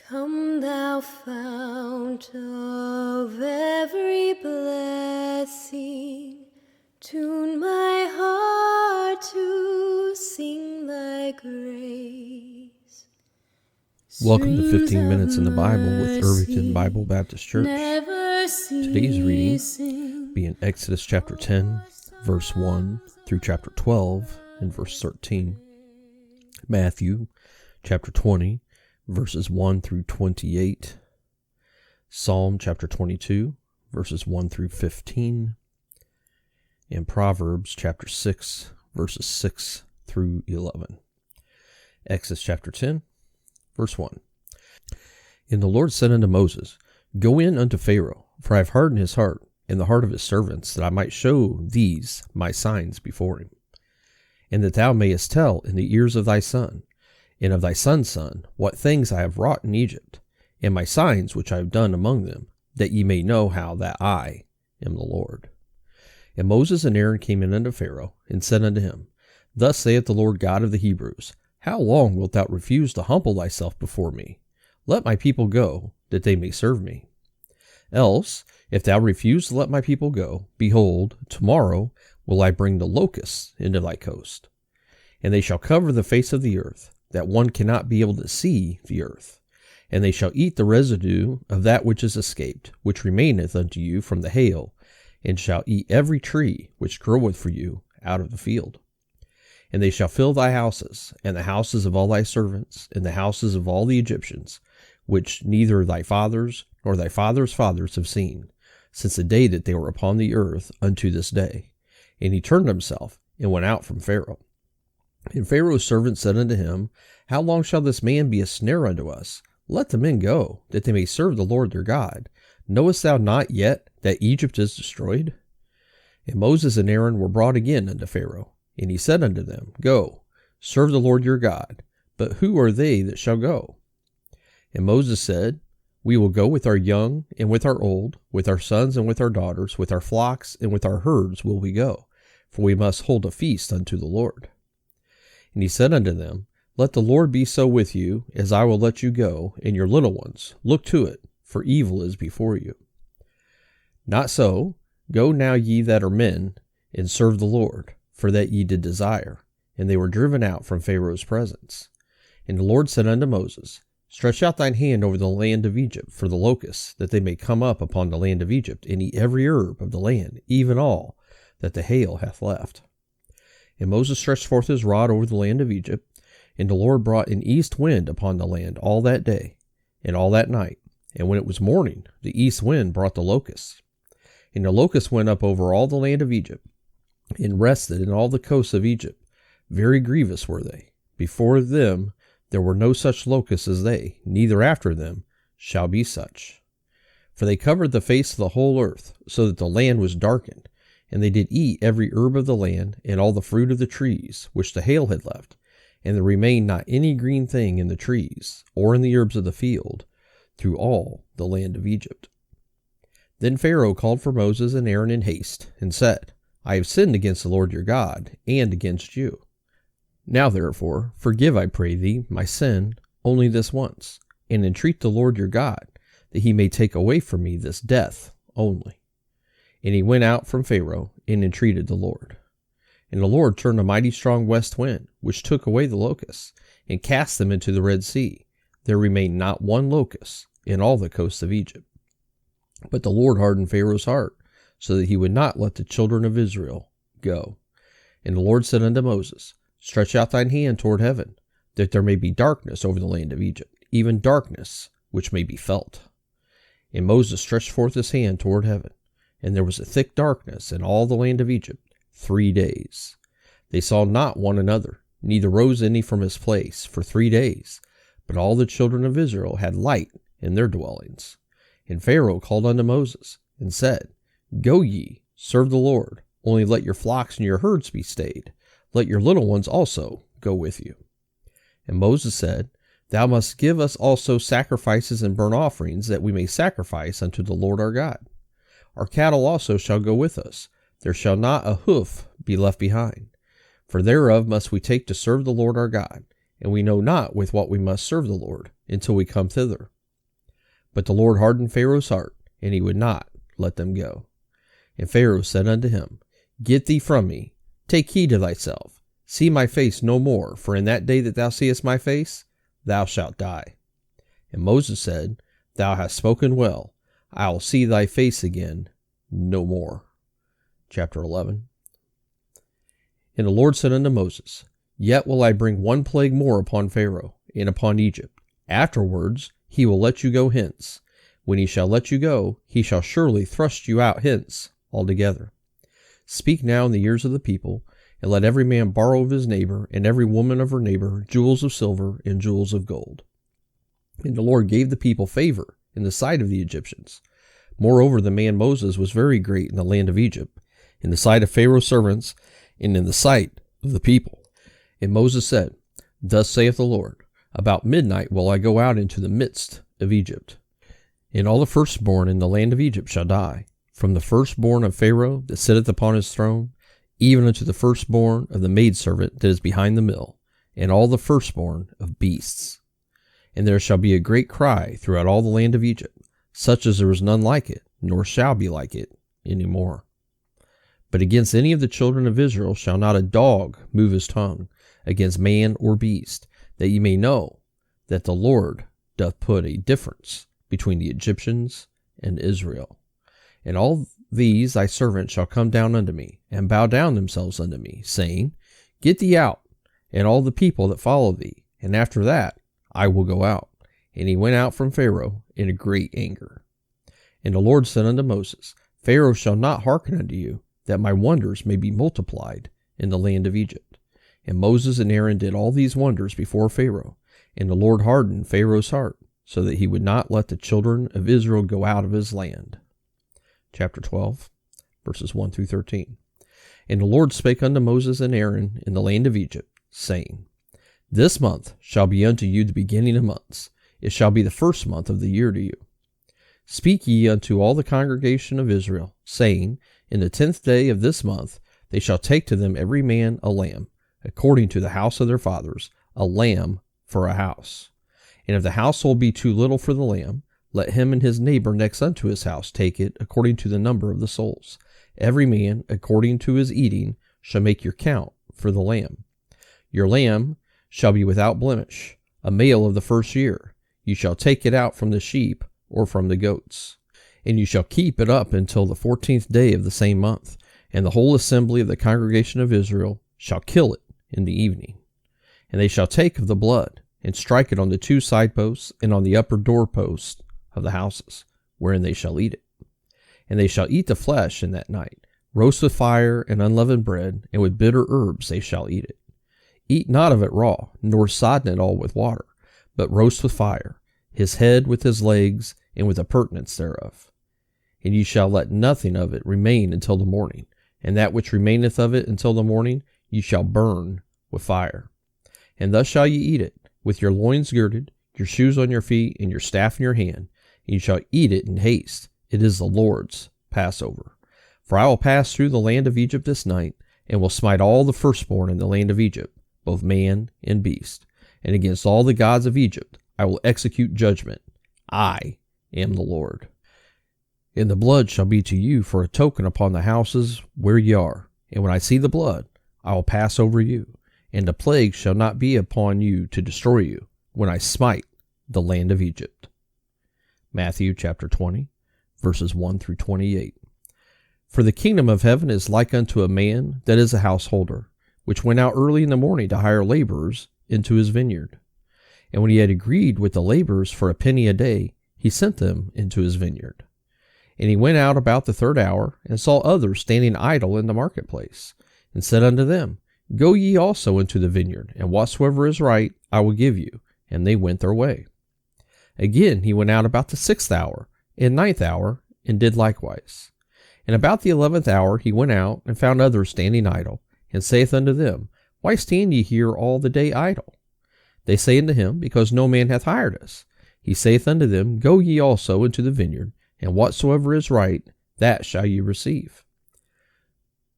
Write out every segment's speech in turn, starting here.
Come thou fount of every blessing, tune my heart to sing thy grace. Welcome to 15 Minutes in the Bible with Irvington Bible Baptist Church. Today's reading be in Exodus chapter 10, verse 1 through chapter 12 and verse 13. Matthew chapter 20, verses 1 through 28. Psalm chapter 22, verses 1 through 15. And Proverbs chapter 6, verses 6 through 11. Exodus chapter 10, verse 1. And the Lord said unto Moses, Go in unto Pharaoh, for I have hardened his heart, and the heart of his servants, that I might show these my signs before him, and that thou mayest tell in the ears of thy son, and of thy son's son, what things I have wrought in Egypt, and my signs which I have done among them, that ye may know how that I am the Lord. And Moses and Aaron came in unto Pharaoh, and said unto him, Thus saith the Lord God of the Hebrews, How long wilt thou refuse to humble thyself before me? Let my people go, that they may serve me. Else, if thou refuse to let my people go, behold, tomorrow will I bring the locusts into thy coast. And they shall cover the face of the earth, that one cannot be able to see the earth. And they shall eat the residue of that which is escaped, which remaineth unto you from the hail, and shall eat every tree which groweth for you out of the field. And they shall fill thy houses, and the houses of all thy servants, and the houses of all the Egyptians, which neither thy fathers nor thy fathers' fathers have seen, since the day that they were upon the earth unto this day. And he turned himself, and went out from Pharaoh. And Pharaoh's servants said unto him, How long shall this man be a snare unto us? Let the men go, that they may serve the Lord their God. Knowest thou not yet that Egypt is destroyed? And Moses and Aaron were brought again unto Pharaoh. And he said unto them, Go, serve the Lord your God. But who are they that shall go? And Moses said, We will go with our young and with our old, with our sons and with our daughters, with our flocks and with our herds will we go, for we must hold a feast unto the Lord. And he said unto them, Let the Lord be so with you, as I will let you go, and your little ones. Look to it, for evil is before you. Not so, go now ye that are men, and serve the Lord, for that ye did desire. And they were driven out from Pharaoh's presence. And the Lord said unto Moses, Stretch out thine hand over the land of Egypt for the locusts, that they may come up upon the land of Egypt, and eat every herb of the land, even all that the hail hath left. And Moses stretched forth his rod over the land of Egypt, and the Lord brought an east wind upon the land all that day, and all that night. And when it was morning, the east wind brought the locusts. And the locusts went up over all the land of Egypt, and rested in all the coasts of Egypt. Very grievous were they. Before them there were no such locusts as they, neither after them shall be such. For they covered the face of the whole earth, so that the land was darkened. And they did eat every herb of the land, and all the fruit of the trees, which the hail had left. And there remained not any green thing in the trees, or in the herbs of the field, through all the land of Egypt. Then Pharaoh called for Moses and Aaron in haste, and said, I have sinned against the Lord your God, and against you. Now therefore, forgive, I pray thee, my sin only this once, and entreat the Lord your God, that he may take away from me this death only. And he went out from Pharaoh, and entreated the Lord. And the Lord turned a mighty strong west wind, which took away the locusts, and cast them into the Red Sea. There remained not one locust in all the coasts of Egypt. But the Lord hardened Pharaoh's heart, so that he would not let the children of Israel go. And the Lord said unto Moses, Stretch out thine hand toward heaven, that there may be darkness over the land of Egypt, even darkness which may be felt. And Moses stretched forth his hand toward heaven, and there was a thick darkness in all the land of Egypt 3 days. They saw not one another, neither rose any from his place for 3 days. But all the children of Israel had light in their dwellings. And Pharaoh called unto Moses, and said, Go ye, serve the Lord, only let your flocks and your herds be stayed. Let your little ones also go with you. And Moses said, Thou must give us also sacrifices and burnt offerings, that we may sacrifice unto the Lord our God. Our cattle also shall go with us. There shall not a hoof be left behind. For thereof must we take to serve the Lord our God, and we know not with what we must serve the Lord, until we come thither. But the Lord hardened Pharaoh's heart, and he would not let them go. And Pharaoh said unto him, Get thee from me, take heed to thyself, see my face no more, for in that day that thou seest my face, thou shalt die. And Moses said, Thou hast spoken well, I will see thy face again no more. Chapter 11. And the Lord said unto Moses, Yet will I bring one plague more upon Pharaoh, and upon Egypt. Afterwards he will let you go hence. When he shall let you go, he shall surely thrust you out hence altogether. Speak now in the ears of the people, and let every man borrow of his neighbor, and every woman of her neighbor, jewels of silver and jewels of gold. And the Lord gave the people favor in the sight of the Egyptians. Moreover, the man Moses was very great in the land of Egypt, in the sight of Pharaoh's servants, and in the sight of the people. And Moses said, Thus saith the Lord, About midnight will I go out into the midst of Egypt. And all the firstborn in the land of Egypt shall die, from the firstborn of Pharaoh that sitteth upon his throne, even unto the firstborn of the maidservant that is behind the mill, and all the firstborn of beasts. And there shall be a great cry throughout all the land of Egypt, such as there was none like it, nor shall be like it any more. But against any of the children of Israel shall not a dog move his tongue, against man or beast, that ye may know that the Lord doth put a difference between the Egyptians and Israel. And all these thy servants shall come down unto me, and bow down themselves unto me, saying, Get thee out, and all the people that follow thee, and after that I will go out. And he went out from Pharaoh in a great anger. And the Lord said unto Moses, Pharaoh shall not hearken unto you, that my wonders may be multiplied in the land of Egypt. And Moses and Aaron did all these wonders before Pharaoh, and the Lord hardened Pharaoh's heart, so that he would not let the children of Israel go out of his land. Chapter 12, verses 1 through 13. And the Lord spake unto Moses and Aaron in the land of Egypt, saying, This month shall be unto you the beginning of months. It shall be the first month of the year to you. Speak ye unto all the congregation of Israel, saying, In the 10th day of this month they shall take to them every man a lamb, according to the house of their fathers, a lamb for a house. And if the household be too little for the lamb, let him and his neighbor next unto his house take it according to the number of the souls. Every man, according to his eating, shall make your count for the lamb. Your lamb shall be without blemish, a male of the first year. You shall take it out from the sheep or from the goats. And you shall keep it up until the 14th day of the same month. And the whole assembly of the congregation of Israel shall kill it in the evening. And they shall take of the blood, and strike it on the 2 side posts, and on the upper door posts of the houses, wherein they shall eat it. And they shall eat the flesh in that night, roast with fire and unleavened bread, and with bitter herbs they shall eat it. Eat not of it raw, nor sodden it all with water, but roast with fire, his head with his legs, and with the purtenance thereof. And ye shall let nothing of it remain until the morning, and that which remaineth of it until the morning ye shall burn with fire. And thus shall ye eat it, with your loins girded, your shoes on your feet, and your staff in your hand, and ye shall eat it in haste. It is the Lord's Passover. For I will pass through the land of Egypt this night, and will smite all the firstborn in the land of Egypt, both man and beast. And against all the gods of Egypt I will execute judgment. I am the Lord. And the blood shall be to you for a token upon the houses where ye are. And when I see the blood, I will pass over you, and the plague shall not be upon you to destroy you, when I smite the land of Egypt. Matthew chapter 20, verses 1 through 28. For the kingdom of heaven is like unto a man that is a householder, which went out early in the morning to hire laborers into his vineyard. And when he had agreed with the laborers for a penny a day, he sent them into his vineyard. And he went out about the 3rd hour, and saw others standing idle in the marketplace, and said unto them, Go ye also into the vineyard, and whatsoever is right I will give you. And they went their way. Again he went out about the 6th hour, and 9th hour, and did likewise. And about the 11th hour he went out, and found others standing idle, and saith unto them, Why stand ye here all the day idle? They say unto him, Because no man hath hired us. He saith unto them, Go ye also into the vineyard, and whatsoever is right, that shall ye receive.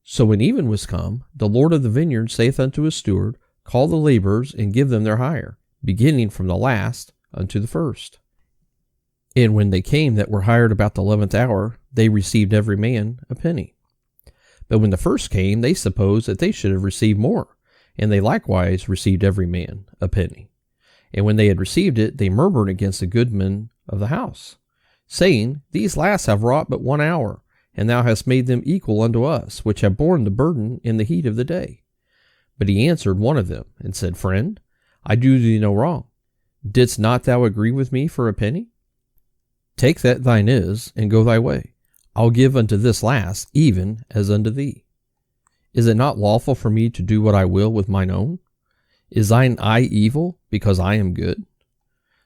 So when even was come, the Lord of the vineyard saith unto his steward, Call the laborers, and give them their hire, beginning from the last unto the first. And when they came that were hired about the 11th hour, they received every man a penny. But when the first came, they supposed that they should have received more, and they likewise received every man a penny. And when they had received it, they murmured against the goodman of the house, saying, These last have wrought but 1 hour, and thou hast made them equal unto us, which have borne the burden in the heat of the day. But he answered one of them, and said, Friend, I do thee no wrong. Didst not thou agree with me for a penny? Take that thine is, and go thy way. I'll give unto this last, even as unto thee. Is it not lawful for me to do what I will with mine own? Is thine eye evil, because I am good?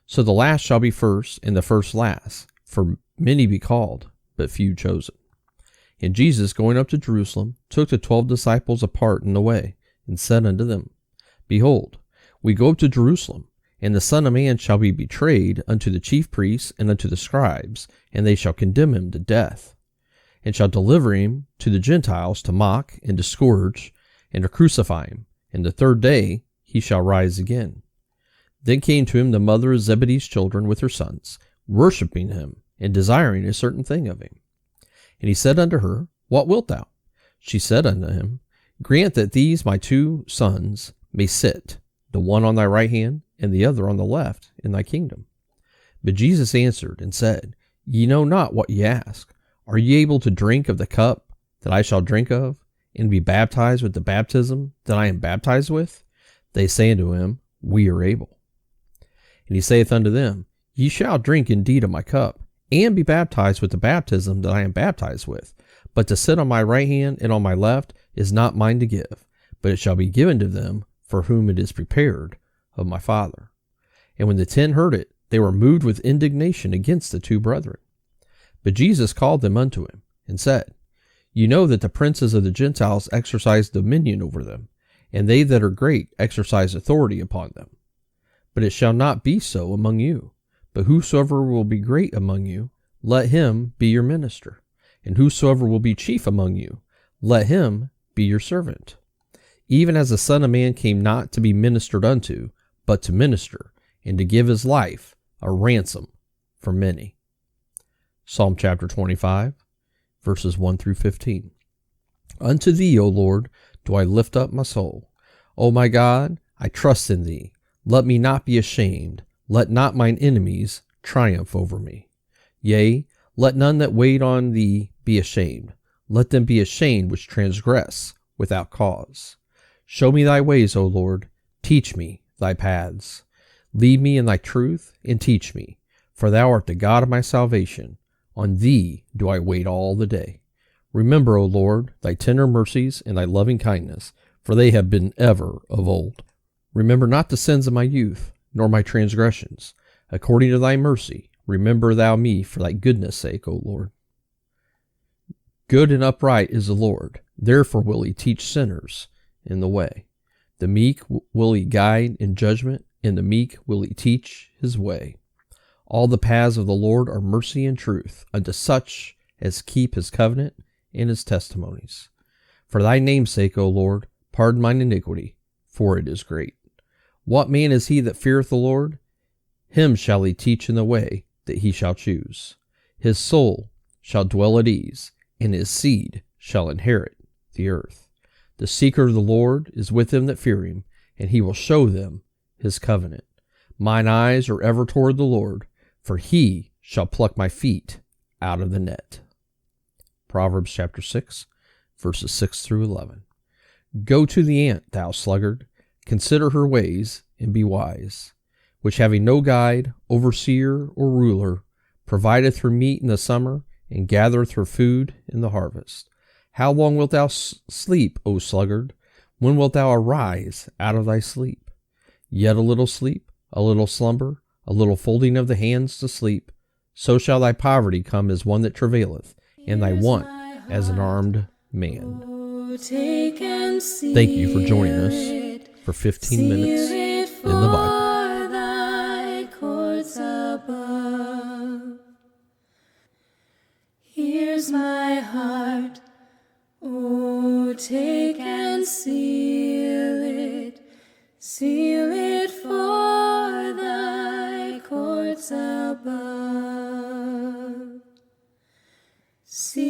So the last shall be first, and the first last. For many be called, but few chosen. And Jesus, going up to Jerusalem, took the 12 disciples apart in the way, and said unto them, Behold, we go up to Jerusalem, and the Son of Man shall be betrayed unto the chief priests and unto the scribes, and they shall condemn him to death, and shall deliver him to the Gentiles to mock and to scourge, and to crucify him, and the third day he shall rise again. Then came to him the mother of Zebedee's children with her sons, worshipping him, and desiring a certain thing of him. And he said unto her, What wilt thou? She said unto him, Grant that these my 2 sons may sit, the one on thy right hand, and the other on the left, in thy kingdom. But Jesus answered and said, Ye know not what ye ask. Are ye able to drink of the cup that I shall drink of, and be baptized with the baptism that I am baptized with? They say unto him, We are able. And he saith unto them, Ye shall drink indeed of my cup, and be baptized with the baptism that I am baptized with. But to sit on my right hand and on my left is not mine to give, but it shall be given to them for whom it is prepared of my Father. And when the 10 heard it, they were moved with indignation against the 2 brethren. But Jesus called them unto him, and said, You know that the princes of the Gentiles exercise dominion over them, and they that are great exercise authority upon them. But it shall not be so among you. But whosoever will be great among you, let him be your minister. And whosoever will be chief among you, let him be your servant. Even as the Son of Man came not to be ministered unto, but to minister, and to give his life a ransom for many. Psalm chapter 25, verses 1 through 15. Unto thee, O Lord, do I lift up my soul. O my God, I trust in thee. Let me not be ashamed. Let not mine enemies triumph over me. Yea, let none that wait on thee be ashamed. Let them be ashamed which transgress without cause. Show me thy ways, O Lord. Teach me thy paths. Lead me in thy truth, and teach me. For thou art the God of my salvation. On thee do I wait all the day. Remember, O Lord, thy tender mercies and thy loving kindness, for they have been ever of old. Remember not the sins of my youth, nor my transgressions. According to thy mercy, remember thou me for thy goodness' sake, O Lord. Good and upright is the Lord, therefore will he teach sinners in the way. The meek will he guide in judgment, and the meek will he teach his way. All the paths of the Lord are mercy and truth unto such as keep his covenant and his testimonies. For thy name's sake, O Lord, pardon mine iniquity, for it is great. What man is he that feareth the Lord? Him shall he teach in the way that he shall choose. His soul shall dwell at ease, and his seed shall inherit the earth. The seeker of the Lord is with them that fear him, and he will show them his covenant. Mine eyes are ever toward the Lord, for he shall pluck my feet out of the net. Proverbs chapter 6, verses 6 through 11. Go to the ant, thou sluggard. Consider her ways, and be wise, which having no guide, overseer, or ruler, provideth her meat in the summer, and gathereth her food in the harvest. How long wilt thou sleep, O sluggard? When wilt thou arise out of thy sleep? Yet a little sleep, a little slumber, a little folding of the hands to sleep. So shall thy poverty come as one that travaileth, and thy want as an armed man. Thank you for joining us for 15 minutes in the Bible. Thy courts above. Here's my heart, oh, take and seal it for thy courts above. See